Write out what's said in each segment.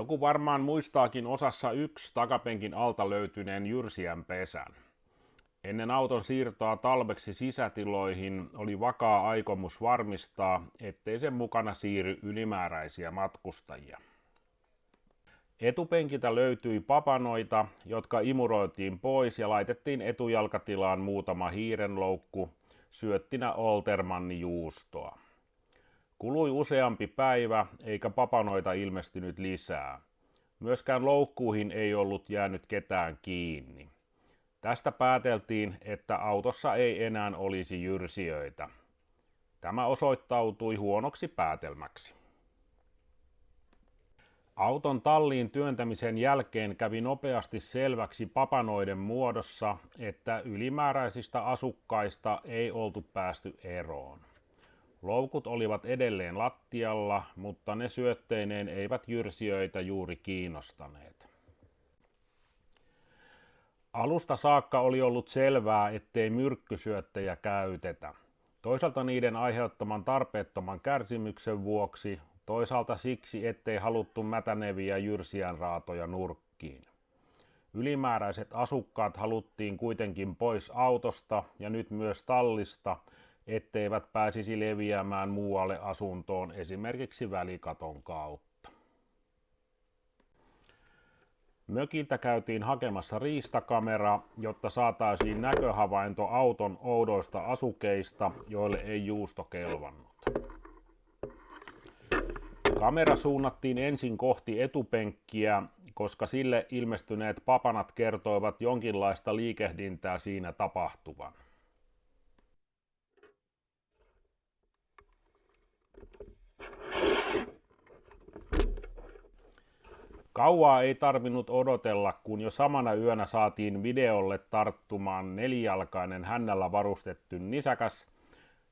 Joku varmaan muistaakin osassa 1 takapenkin alta löytyneen jyrsijän pesän. Ennen auton siirtoa talveksi sisätiloihin oli vakaa aikomus varmistaa, ettei sen mukana siirry ylimääräisiä matkustajia. Etupenkiltä löytyi papanoita, jotka imuroitiin pois ja laitettiin etujalkatilaan muutama hiirenloukku, syöttinä Oltermanni juustoa. Kului useampi päivä, eikä papanoita ilmestynyt lisää. Myöskään loukkuihin ei ollut jäänyt ketään kiinni. Tästä pääteltiin, että autossa ei enää olisi jyrsijöitä. Tämä osoittautui huonoksi päätelmäksi. Auton talliin työntämisen jälkeen kävi nopeasti selväksi papanoiden muodossa, että ylimääräisistä asukkaista ei oltu päästy eroon. Loukut olivat edelleen lattialla, mutta ne syötteineen eivät jyrsijöitä juuri kiinnostaneet. Alusta saakka oli ollut selvää, ettei myrkkysyöttejä käytetä. Toisaalta niiden aiheuttaman tarpeettoman kärsimyksen vuoksi, toisaalta siksi, ettei haluttu mätäneviä jyrsijän raatoja nurkkiin. Ylimääräiset asukkaat haluttiin kuitenkin pois autosta ja nyt myös tallista, etteivät pääsisi leviämään muualle asuntoon esimerkiksi välikaton kautta. Mökiltä käytiin hakemassa riistakamera, jotta saataisiin näköhavainto auton oudoista asukeista, joille ei juusto kelvannut. Kamera suunnattiin ensin kohti etupenkkiä, koska sille ilmestyneet papanat kertoivat jonkinlaista liikehdintää siinä tapahtuvan. Kauaa ei tarvinnut odotella, kun jo samana yönä saatiin videolle tarttumaan nelijalkainen hännällä varustettu nisäkäs,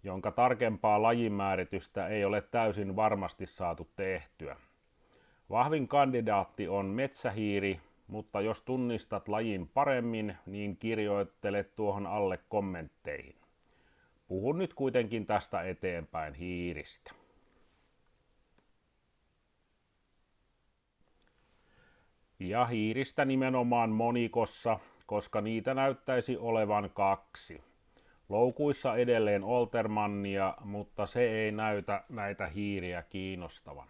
jonka tarkempaa lajimääritystä ei ole täysin varmasti saatu tehtyä. Vahvin kandidaatti on metsähiiri, mutta jos tunnistat lajin paremmin, niin kirjoittele tuohon alle kommentteihin. Puhun nyt kuitenkin tästä eteenpäin hiiristä. Ja hiiristä nimenomaan monikossa, koska niitä näyttäisi olevan 2. Loukuissa edelleen Oltermannia, mutta se ei näytä näitä hiiriä kiinnostavan.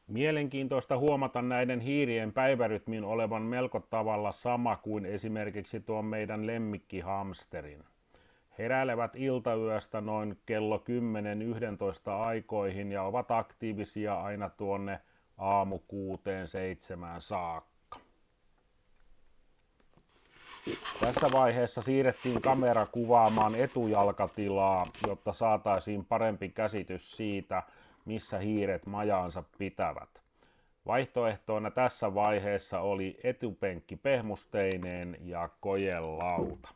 Mielenkiintoista huomata näiden hiirien päivärytmin olevan melko tavalla sama kuin esimerkiksi tuon meidän lemmikkihamsterin. Heräilevät iltayöstä noin kello 10-11 aikoihin ja ovat aktiivisia aina tuonne aamu 6-7 saakka. Tässä vaiheessa siirrettiin kamera kuvaamaan etujalkatilaa, jotta saataisiin parempi käsitys siitä, missä hiiret majaansa pitävät. Vaihtoehtoina tässä vaiheessa oli etupenkki pehmusteineen ja kojelauta.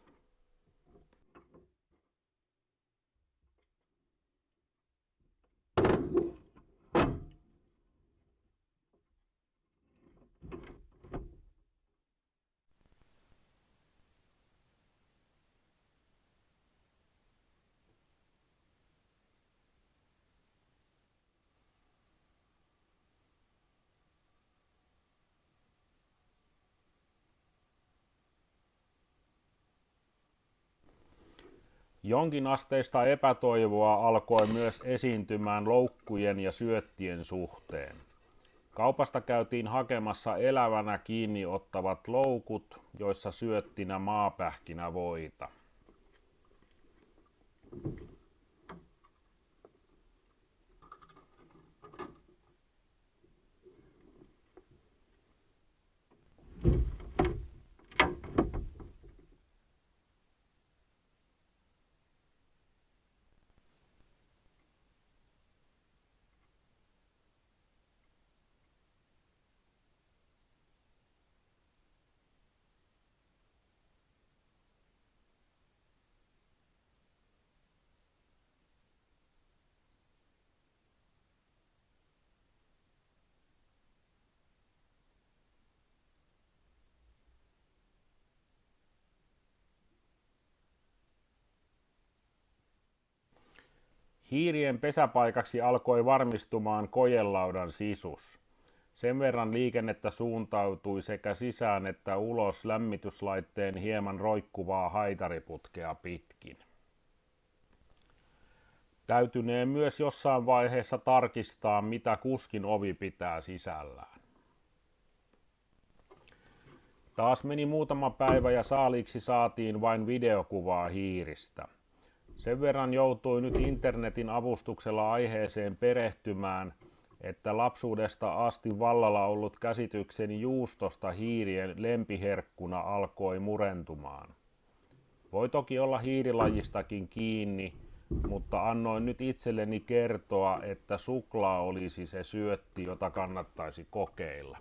Jonkinasteista epätoivoa alkoi myös esiintymään loukkujen ja syöttien suhteen. Kaupasta käytiin hakemassa elävänä kiinni ottavat loukut, joissa syöttinä maapähkinävoita. Hiirien pesäpaikaksi alkoi varmistumaan kojelaudan sisus. Sen verran liikennettä suuntautui sekä sisään että ulos lämmityslaitteen hieman roikkuvaa haitariputkea pitkin. Täytynee myös jossain vaiheessa tarkistaa, mitä kuskin ovi pitää sisällään. Taas meni muutama päivä ja saaliiksi saatiin vain videokuvaa hiiristä. Sen verran joutui nyt internetin avustuksella aiheeseen perehtymään, että lapsuudesta asti vallalla ollut käsitykseni juustosta hiirien lempiherkkuna alkoi murentumaan. Voi toki olla hiirilajistakin kiinni, mutta annoin nyt itselleni kertoa, että suklaa olisi se syötti, jota kannattaisi kokeilla.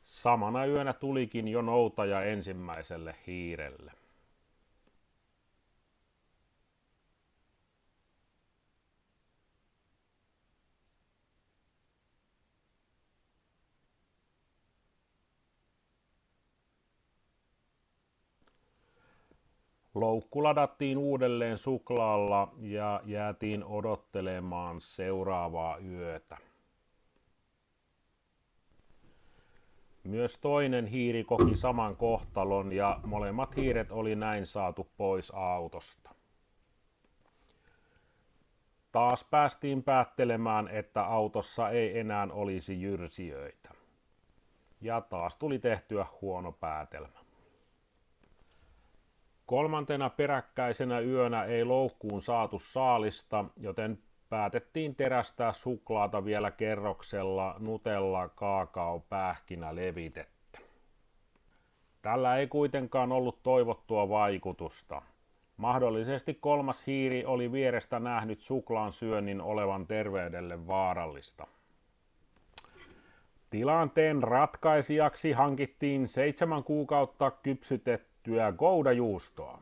Samana yönä tulikin jo noutaja ensimmäiselle hiirelle. Loukku ladattiin uudelleen suklaalla ja jäätiin odottelemaan seuraavaa yötä. Myös toinen hiiri koki saman kohtalon ja molemmat hiiret oli näin saatu pois autosta. Taas päästiin päättelemään, että autossa ei enää olisi jyrsijöitä. Ja taas tuli tehtyä huono päätelmä. Kolmantena peräkkäisenä yönä ei loukkuun saatu saalista, joten päätettiin terästää suklaata vielä kerroksella Nutella, kaakao, pähkinä, levitettä. Tällä ei kuitenkaan ollut toivottua vaikutusta. Mahdollisesti kolmas hiiri oli vierestä nähnyt suklaan syönnin olevan terveydelle vaarallista. Tilanteen ratkaisijaksi hankittiin 7 kuukautta kypsytettyä goudajuustoa.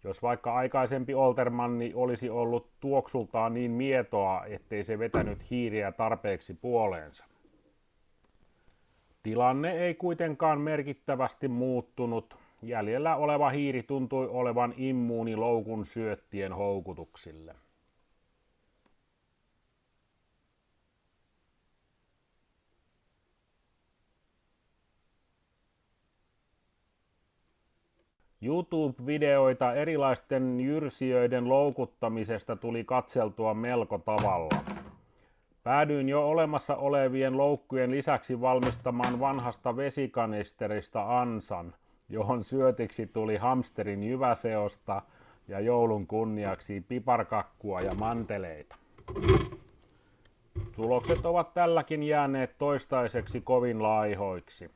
Jos vaikka aikaisempi Oltermanni olisi ollut tuoksultaan niin mietoa, ettei se vetänyt hiiriä tarpeeksi puoleensa. Tilanne ei kuitenkaan merkittävästi muuttunut. Jäljellä oleva hiiri tuntui olevan immuuni loukun syöttien houkutuksille. YouTube-videoita erilaisten jyrsijöiden loukuttamisesta tuli katseltua melko tavalla. Päädyin jo olemassa olevien loukkujen lisäksi valmistamaan vanhasta vesikanisterista ansan, johon syötiksi tuli hamsterin jyväseosta ja joulun kunniaksi piparkakkua ja manteleita. Tulokset ovat tälläkin jääneet toistaiseksi kovin laihoiksi.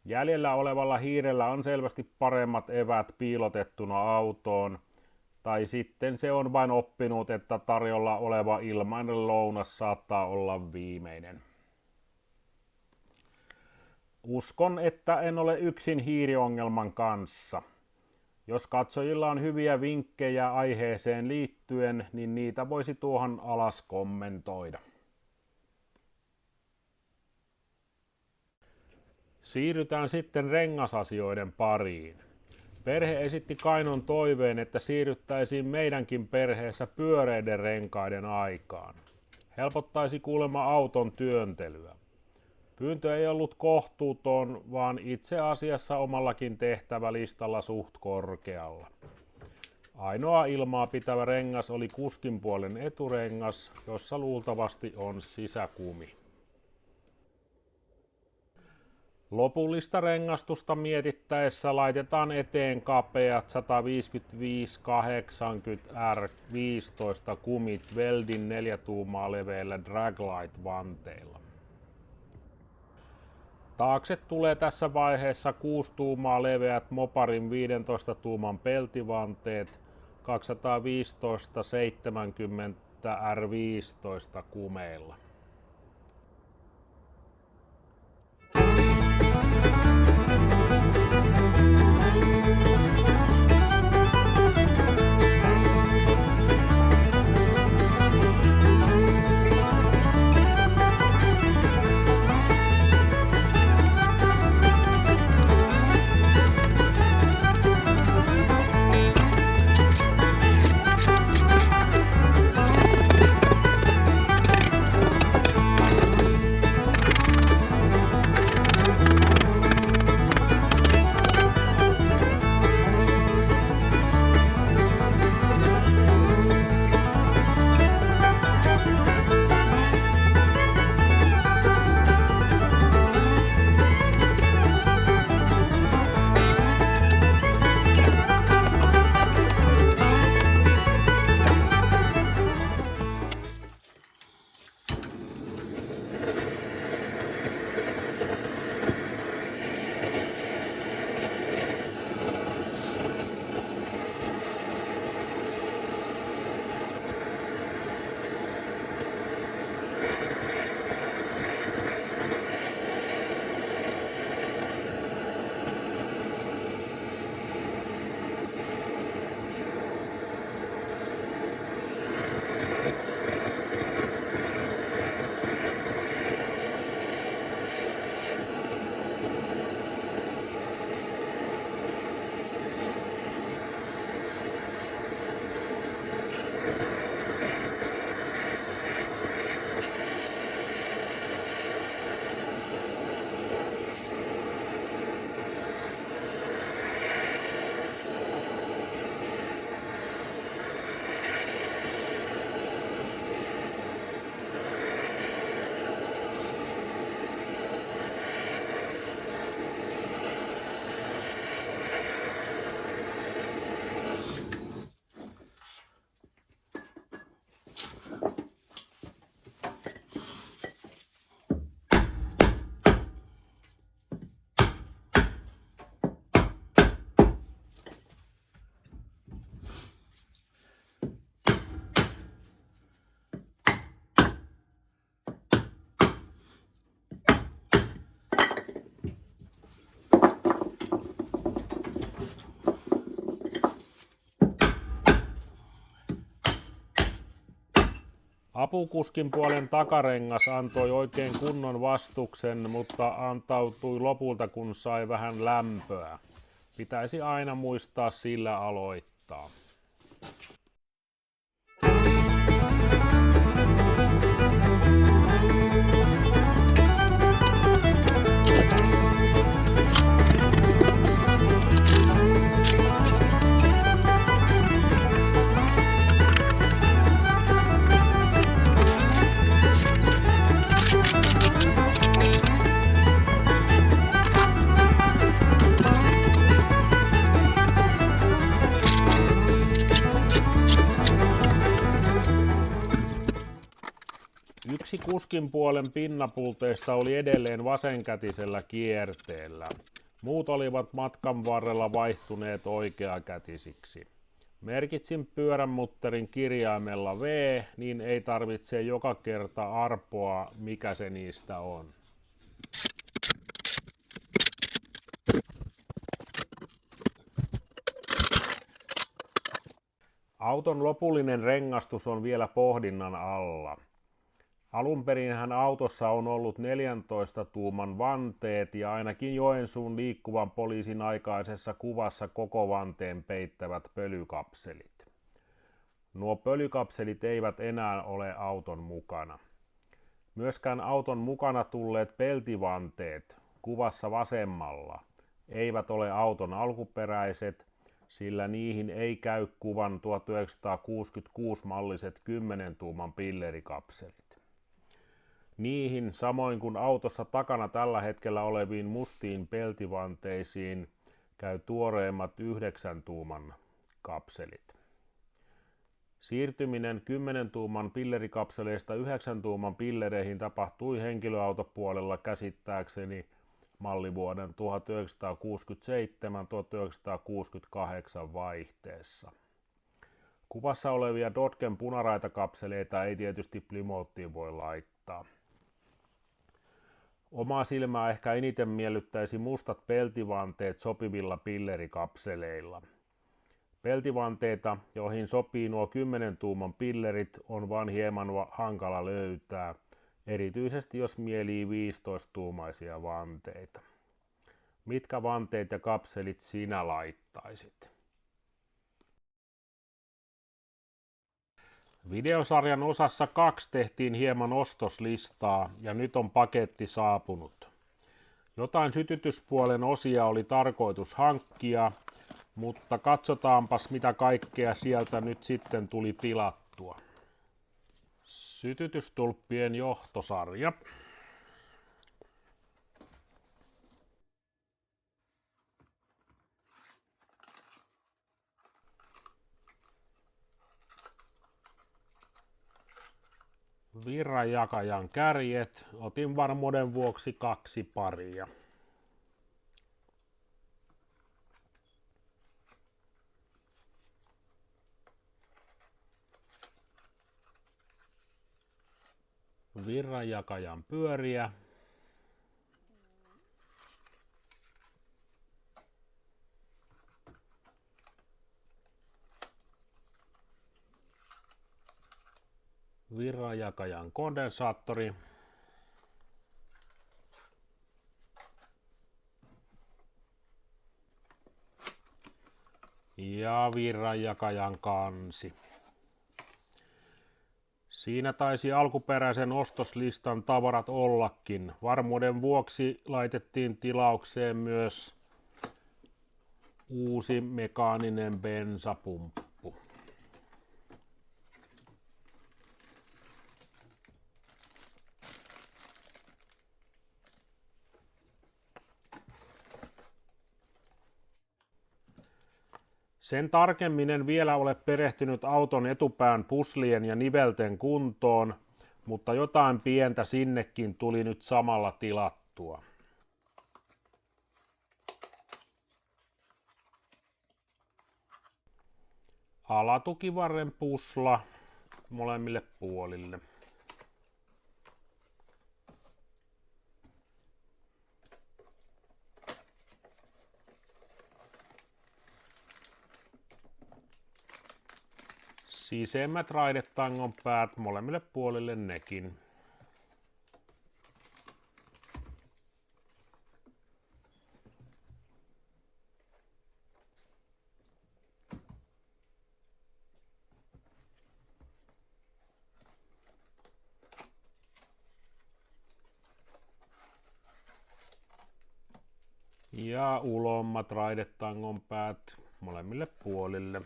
Jäljellä olevalla hiirellä on selvästi paremmat eväät piilotettuna autoon, tai sitten se on vain oppinut, että tarjolla oleva ilmainen lounas saattaa olla viimeinen. Uskon, että en ole yksin hiiriongelman kanssa. Jos katsojilla on hyviä vinkkejä aiheeseen liittyen, niin niitä voisi tuohon alas kommentoida. Siirrytään sitten rengasasioiden pariin. Perhe esitti kainon toiveen, että siirryttäisiin meidänkin perheessä pyöreiden renkaiden aikaan. Helpottaisi kuulemma auton työntelyä. Pyyntö ei ollut kohtuuton, vaan itse asiassa omallakin tehtävälistalla suht korkealla. Ainoa ilmaa pitävä rengas oli kuskin puolen eturengas, jossa luultavasti on sisäkumi. Lopullista rengastusta mietittäessä laitetaan eteen kapeat 155-80R15 kumit Weldin 4 tuumaa leveillä Draglite-vanteilla. Taakse tulee tässä vaiheessa 6 tuumaa leveät Moparin 15 tuuman peltivanteet 215-70R15 kumeilla. Apukuskin puolen takarengas antoi oikein kunnon vastuksen, mutta antautui lopulta, kun sai vähän lämpöä. Pitäisi aina muistaa sillä aloittaa. Yksi kuskin puolen pinnapulteista oli edelleen vasenkätisellä kierteellä. Muut olivat matkan varrella vaihtuneet oikeakätisiksi. Merkitsin pyöränmutterin kirjaimella V, niin ei tarvitse joka kerta arpoa, mikä se niistä on. Auton lopullinen rengastus on vielä pohdinnan alla. Alunperinhän autossa on ollut 14 tuuman vanteet ja ainakin Joensuun liikkuvan poliisin aikaisessa kuvassa koko vanteen peittävät pölykapselit. Nuo pölykapselit eivät enää ole auton mukana. Myöskään auton mukana tulleet peltivanteet kuvassa vasemmalla eivät ole auton alkuperäiset, sillä niihin ei käy kuvan 1966-malliset 10 tuuman pillerikapselit. Niihin, samoin kuin autossa takana tällä hetkellä oleviin mustiin peltivanteisiin, käy tuoreimmat 9 tuuman kapselit. Siirtyminen 10 tuuman pillerikapseleista 9 tuuman pillereihin tapahtui henkilöautopuolella käsittääkseni mallivuoden 1967-1968 vaihteessa. Kuvassa olevia Dodgen punaraitakapseleita ei tietysti Plymouthiin voi laittaa. Omaa silmää ehkä eniten miellyttäisi mustat peltivanteet sopivilla pillerikapseleilla. Peltivanteita, joihin sopii nuo 10 tuuman pillerit, on vain hieman hankala löytää, erityisesti jos mielii 15-tuumaisia vanteita. Mitkä vanteet ja kapselit sinä laittaisit? Videosarjan osassa 2 tehtiin hieman ostoslistaa ja nyt on paketti saapunut. Jotain sytytyspuolen osia oli tarkoitus hankkia, mutta katsotaanpas mitä kaikkea sieltä nyt sitten tuli tilattua. Sytytystulppien johtosarja. Virranjakajan kärjet. Otin varmuuden vuoksi 2 paria. Virranjakajan pyöriä. Virranjakajan kondensaattori. Ja virranjakajan kansi. Siinä taisi alkuperäisen ostoslistan tavarat ollakin. Varmuuden vuoksi laitettiin tilaukseen myös uusi mekaaninen bensapumppu. Sen tarkemmin en vielä ole perehtynyt auton etupään puslien ja nivelten kuntoon, mutta jotain pientä sinnekin tuli nyt samalla tilattua. Alatukivarren pusla molemmille puolille. sisemmät raidetangon päät molemmille puolille nekin. Ja ulommat raidetangon päät molemmille puolille.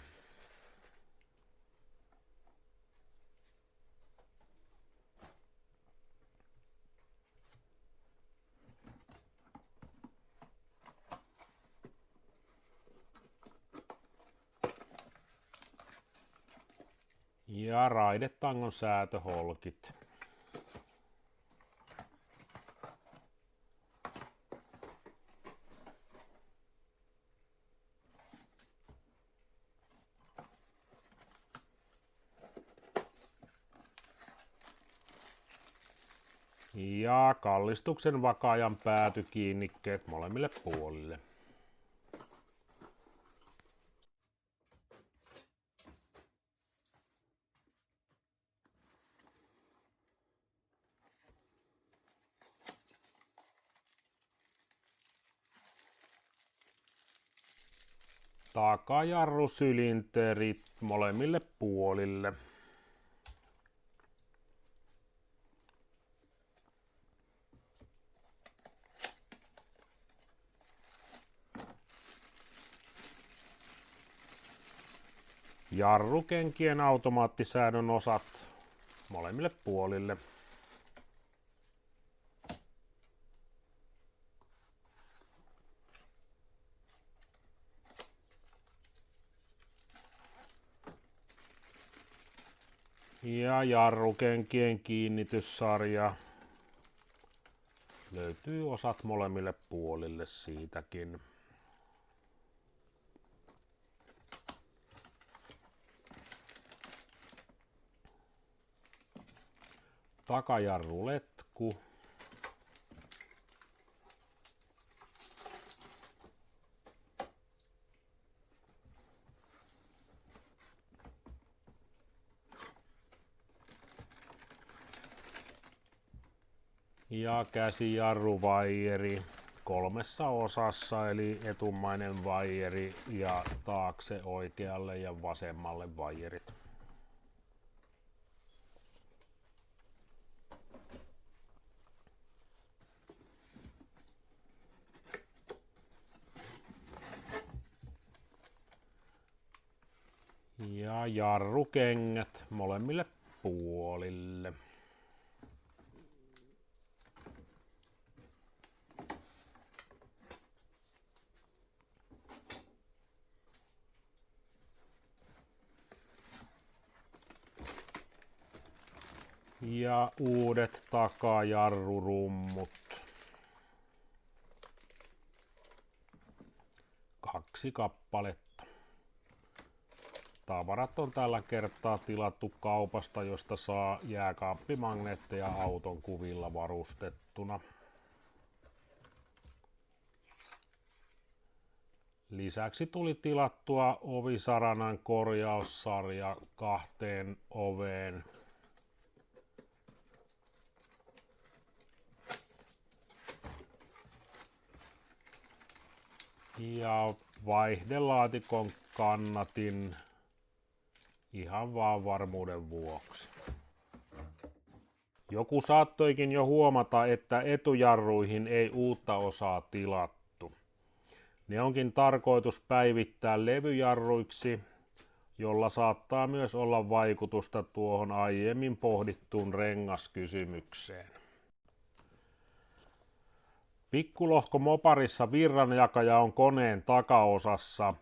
Ja raidetangon säätöholkit. Ja kallistuksen vakaajan päätykiinnikkeet molemmille puolille. Takajarrusylinterit molemmille puolille. Jarrukenkien automaattisäädön osat molemmille puolille. Ja jarrukenkien kiinnityssarja. Löytyy osat molemmille puolille siitäkin. Takajarruletku. Ja käsijarruvaijeri 3 osassa, eli etumainen vaijeri ja taakse oikealle ja vasemmalle vaijerit. Ja jarrukengät molemmille puolille. Ja uudet takajarrurummut. 2 kappaletta. Tavarat on tällä kertaa tilattu kaupasta, josta saa jääkaappimagneetteja auton kuvilla varustettuna. Lisäksi tuli tilattua ovisaranan korjaussarja 2 oveen. Ja vaihdelaatikon kannatin ihan vaan varmuuden vuoksi. Joku saattoikin jo huomata, että etujarruihin ei uutta osaa tilattu. Ne onkin tarkoitus päivittää levyjarruiksi, jolla saattaa myös olla vaikutusta tuohon aiemmin pohdittuun rengaskysymykseen. Pikkulohko moparissa virranjakaja on koneen takaosassa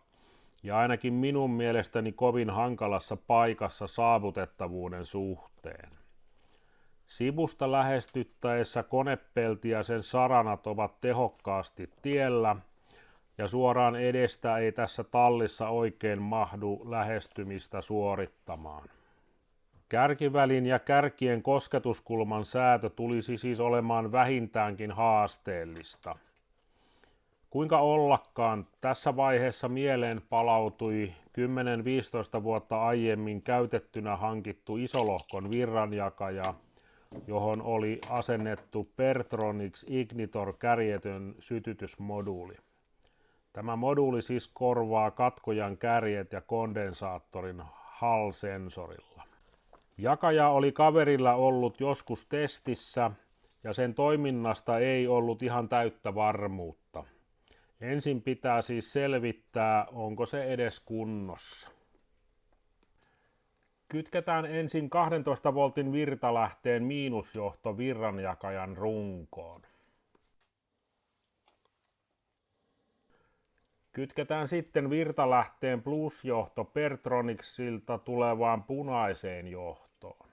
ja ainakin minun mielestäni kovin hankalassa paikassa saavutettavuuden suhteen. Sivusta lähestyttäessä konepelti ja sen saranat ovat tehokkaasti tiellä ja suoraan edestä ei tässä tallissa oikein mahdu lähestymistä suorittamaan. Kärkivälin ja kärkien kosketuskulman säätö tulisi siis olemaan vähintäänkin haasteellista. Kuinka ollakaan, tässä vaiheessa mieleen palautui 10-15 vuotta aiemmin käytettynä hankittu isolohkon virranjakaja, johon oli asennettu Pertronix Ignitor kärjetön sytytysmoduuli. Tämä moduuli siis korvaa katkojan kärjet ja kondensaattorin Hall-sensorilla. Jakaja oli kaverilla ollut joskus testissä ja sen toiminnasta ei ollut ihan täyttä varmuutta. Ensin pitää siis selvittää, onko se edes kunnossa. Kytketään ensin 12 voltin virtalähteen miinusjohto virranjakajan runkoon. Kytketään sitten virtalähteen plusjohto Pertronixilta tulevaan punaiseen johtoon.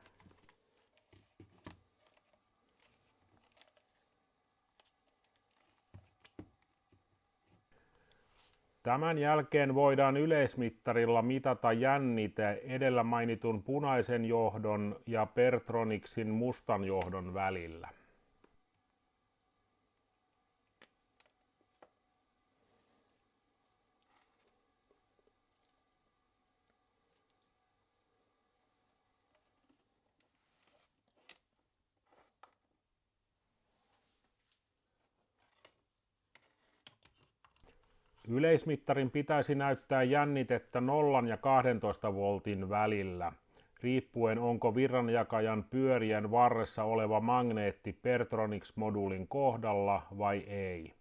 Tämän jälkeen voidaan yleismittarilla mitata jännite edellä mainitun punaisen johdon ja Pertronixin mustan johdon välillä. Yleismittarin pitäisi näyttää jännitettä 0 ja 12 voltin välillä, riippuen onko virranjakajan pyörien varressa oleva magneetti Pertronix-moduulin kohdalla vai ei.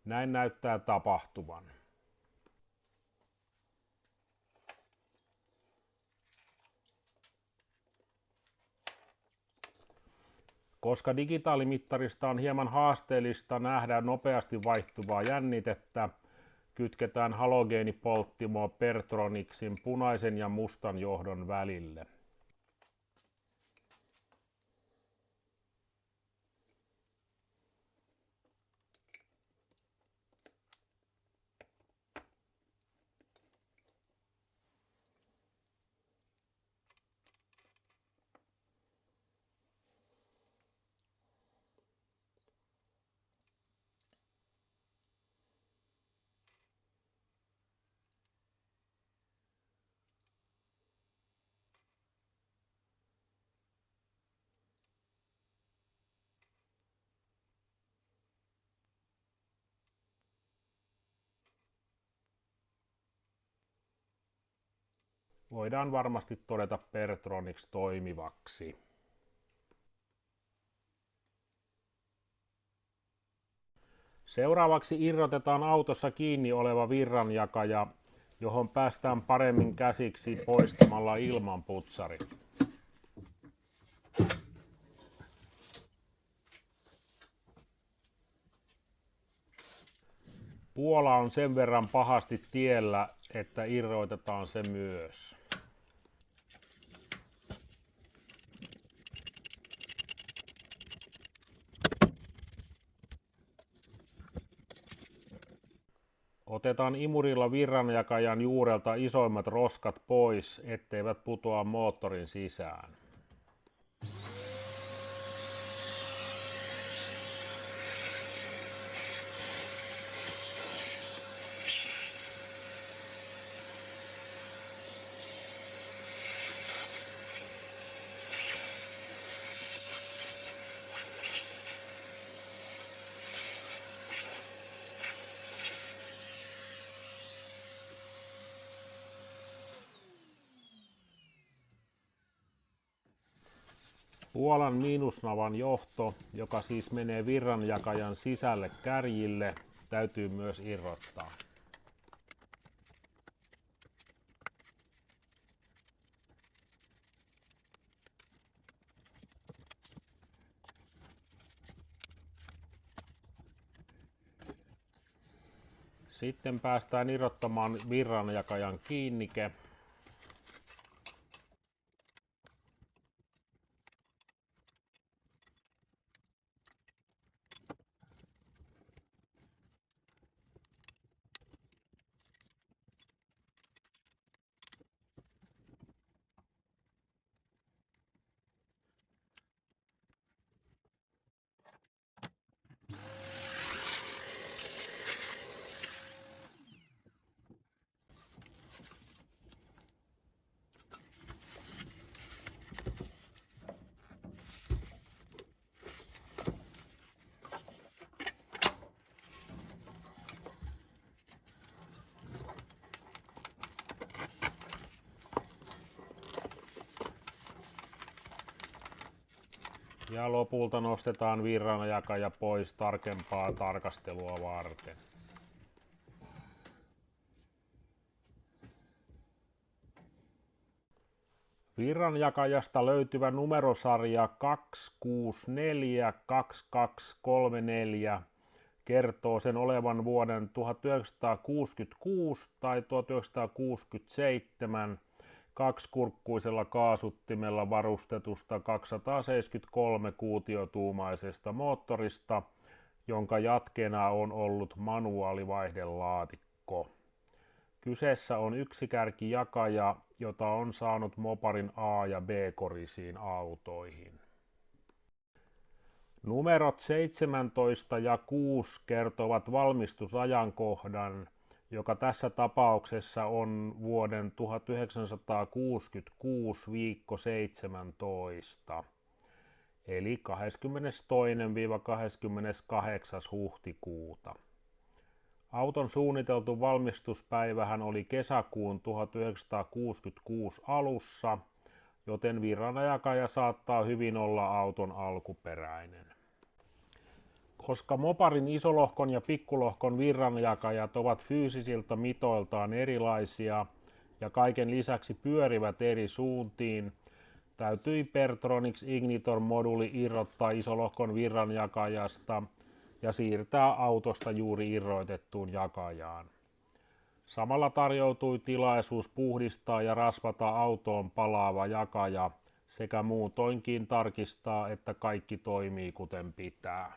Näin näyttää tapahtuvan. Koska digitaalimittarista on hieman haasteellista nähdä nopeasti vaihtuvaa jännitettä, kytketään halogeenipolttimo Pertronixin punaisen ja mustan johdon välille. Voidaan varmasti todeta Pertronix toimivaksi. Seuraavaksi irrotetaan autossa kiinni oleva virranjakaja, johon päästään paremmin käsiksi poistamalla ilmanputsari. Puola on sen verran pahasti tiellä, että irrotetaan se myös. Otetaan imurilla virranjakajan juurelta isoimmat roskat pois, etteivät putoa moottorin sisään. Puolan miinusnavan johto, joka siis menee virranjakajan sisälle kärjille, täytyy myös irrottaa. Sitten päästään irrottamaan virranjakajan kiinnike. Ja lopulta nostetaan virranjakaja pois tarkempaa tarkastelua varten. Virranjakajasta löytyvä numerosarja 2642234 kertoo sen olevan vuoden 1966 tai 1967 kaksikurkkuisella kaasuttimella varustetusta 273 kuutiotuumaisesta moottorista, jonka jatkeena on ollut manuaalivaihdelaatikko. Kyseessä on yksikärkijakaja, jota on saanut Moparin A- ja B-korisiin autoihin. Numerot 17 ja 6 kertovat valmistusajankohdan, joka tässä tapauksessa on vuoden 1966 viikko 17, eli 22.–28. huhtikuuta. Auton suunniteltu valmistuspäivähän oli kesäkuun 1966 alussa, joten virranjakaja saattaa hyvin olla auton alkuperäinen. Koska Moparin isolohkon ja pikkulohkon virranjakajat ovat fyysisiltä mitoiltaan erilaisia ja kaiken lisäksi pyörivät eri suuntiin, täytyi Pertronix Ignitor-moduuli irrottaa isolohkon virranjakajasta ja siirtää autosta juuri irrotettuun jakajaan. Samalla tarjoutui tilaisuus puhdistaa ja rasvata autoon palaava jakaja sekä muutoinkin tarkistaa, että kaikki toimii kuten pitää.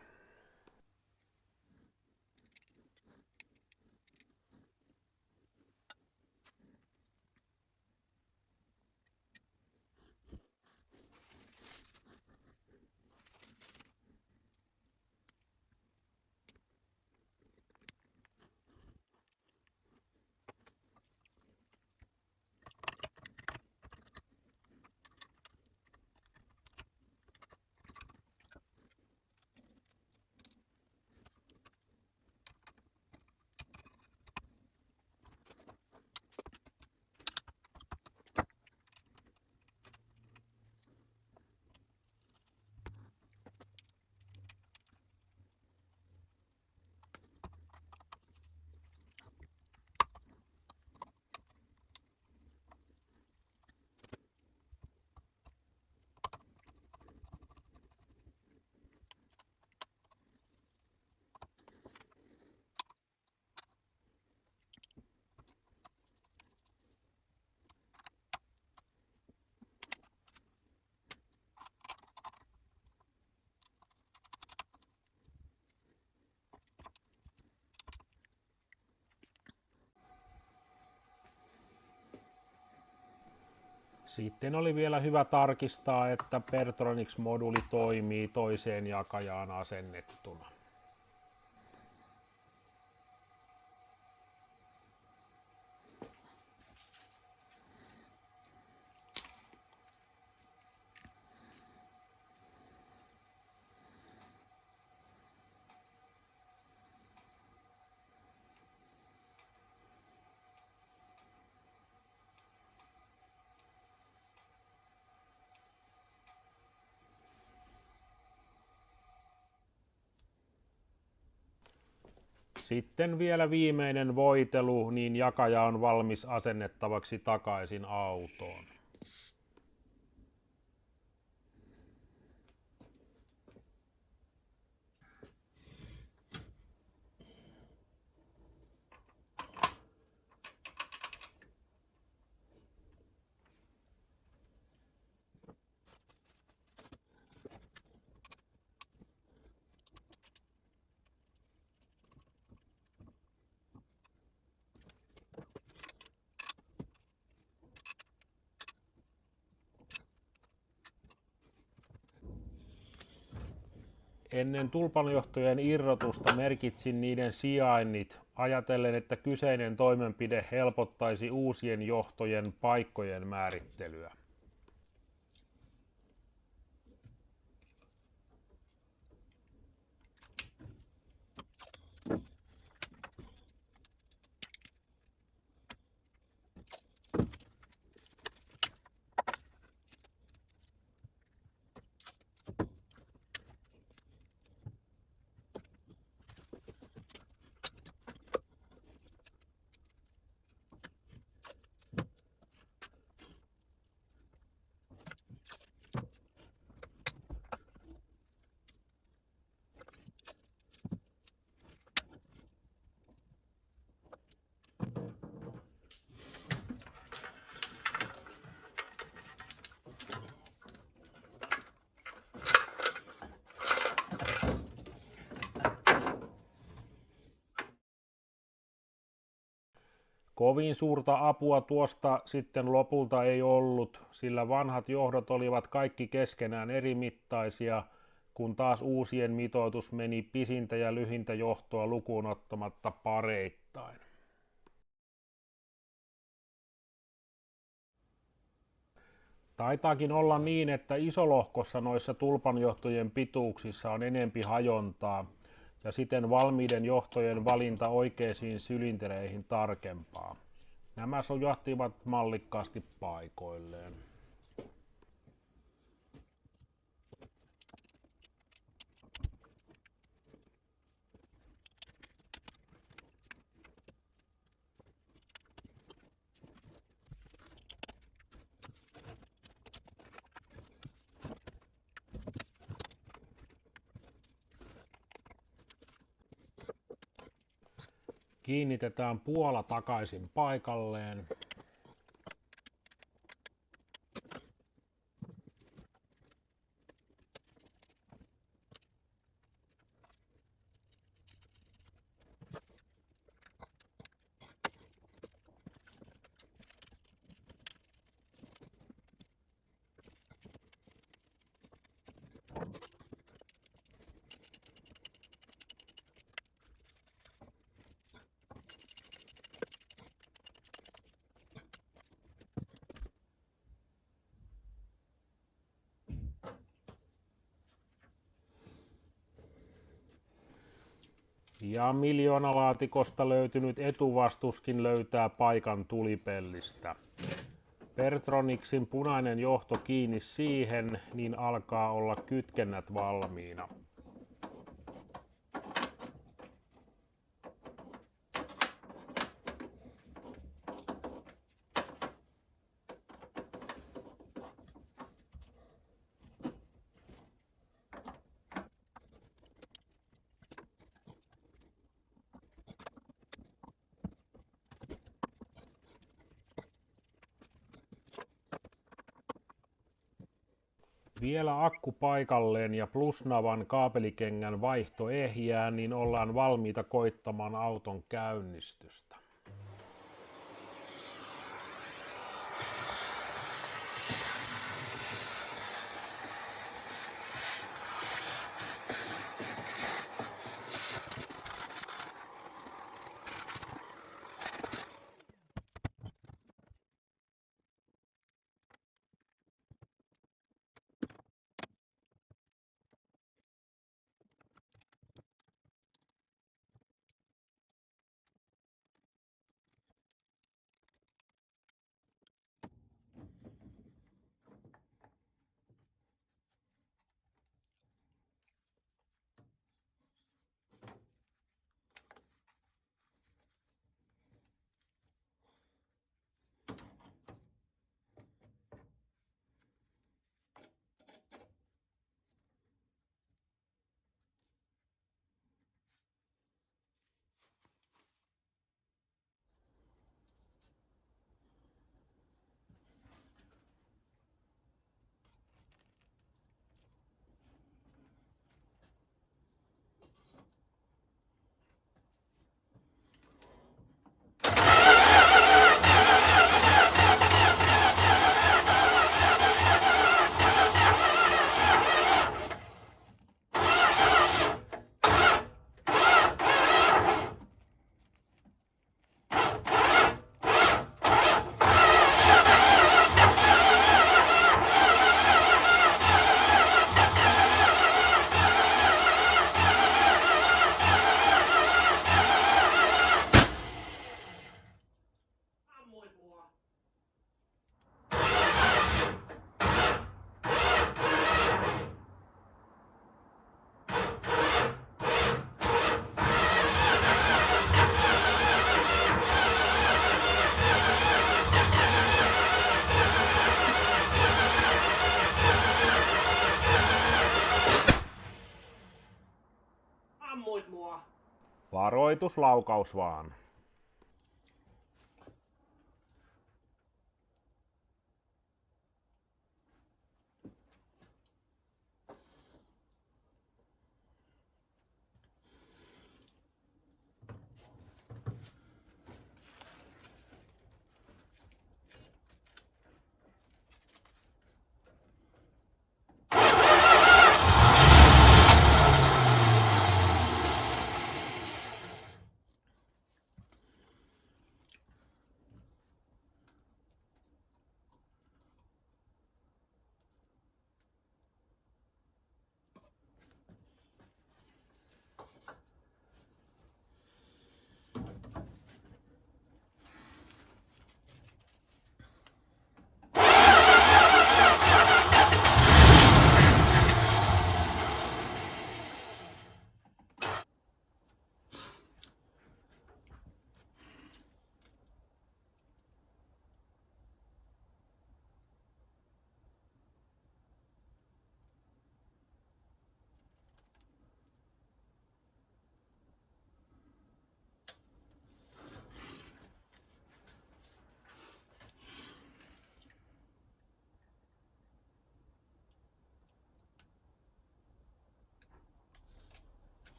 Sitten oli vielä hyvä tarkistaa, että Pertronix-moduuli toimii toiseen jakajaan asennettuna. Sitten vielä viimeinen voitelu, niin jakaja on valmis asennettavaksi takaisin autoon. Ennen tulpanjohtojen irrotusta merkitsin niiden sijainnit, ajatellen, että kyseinen toimenpide helpottaisi uusien johtojen paikkojen määrittelyä. Kovin suurta apua tuosta sitten lopulta ei ollut, sillä vanhat johdot olivat kaikki keskenään erimittaisia, kun taas uusien mitoitus meni pisintä ja lyhintä johtoa lukuun ottamatta pareittain. Taitaakin olla niin, että isolohkossa noissa tulpanjohtojen pituuksissa on enempi hajontaa, ja siten valmiiden johtojen valinta oikeisiin sylintereihin tarkempaa. Nämä sujahtivat mallikkaasti paikoilleen. Kiinnitetään puola takaisin paikalleen. Ja miljoonalaatikosta löytynyt etuvastuskin löytää paikan tulipellistä. Pertroniksin punainen johto kiinni siihen, niin alkaa olla kytkennät valmiina. Vielä akku paikalleen ja plusnavan kaapelikengän vaihto ehjää, niin ollaan valmiita koittamaan auton käynnistystä. Varoituslaukaus vaan.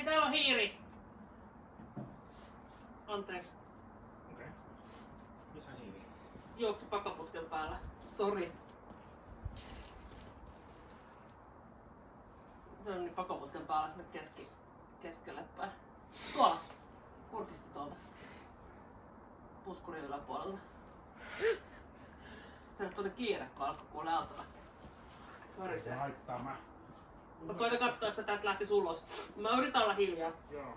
Hei, täällä on hiiri. Anteeksi. Okei. Missä hiiri? Juoksi pakaputken päällä. Sori. Se on niin pakaputken päällä sinne keskelle päin. Tuolla. Kurkista tuolta. Puskurin yläpuolelta. Se on tuonne kiire, kun alkoi kuulee auto lähteä. Sori se. Haittaa mä. Mä koitan katsoa, että tästä lähtisi ulos. Mä yritän olla hiljaa. Joo.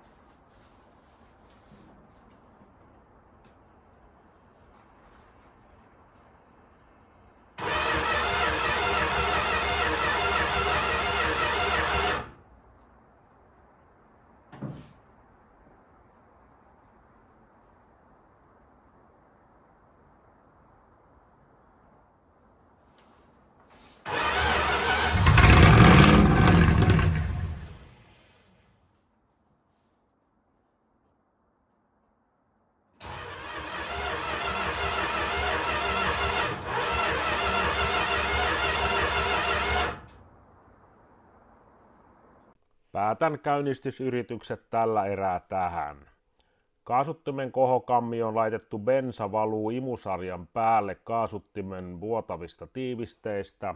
Päätän käynnistysyritykset tällä erää tähän. Kaasuttimen kohokammi on laitettu bensa valuu imusarjan päälle kaasuttimen vuotavista tiivisteistä.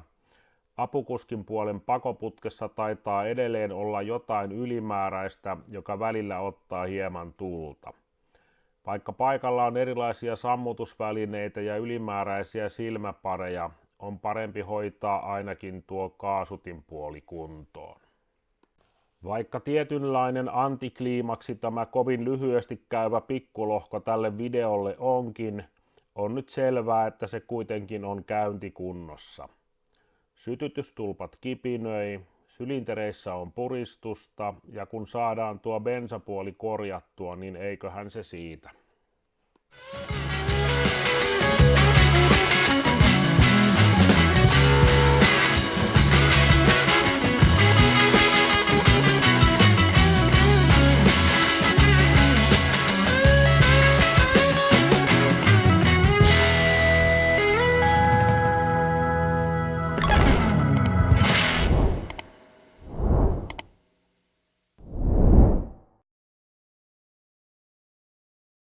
Apukuskin puolen pakoputkessa taitaa edelleen olla jotain ylimääräistä, joka välillä ottaa hieman tulta. Vaikka paikalla on erilaisia sammutusvälineitä ja ylimääräisiä silmäpareja, on parempi hoitaa ainakin tuo kaasutin puoli kuntoon. Vaikka tietynlainen antikliimaksi tämä kovin lyhyesti käyvä pikkulohko tälle videolle onkin, on nyt selvää, että se kuitenkin on käyntikunnossa. Sytytystulpat kipinöi, sylintereissä on puristusta ja kun saadaan tuo bensapuoli korjattua, niin eiköhän se siitä.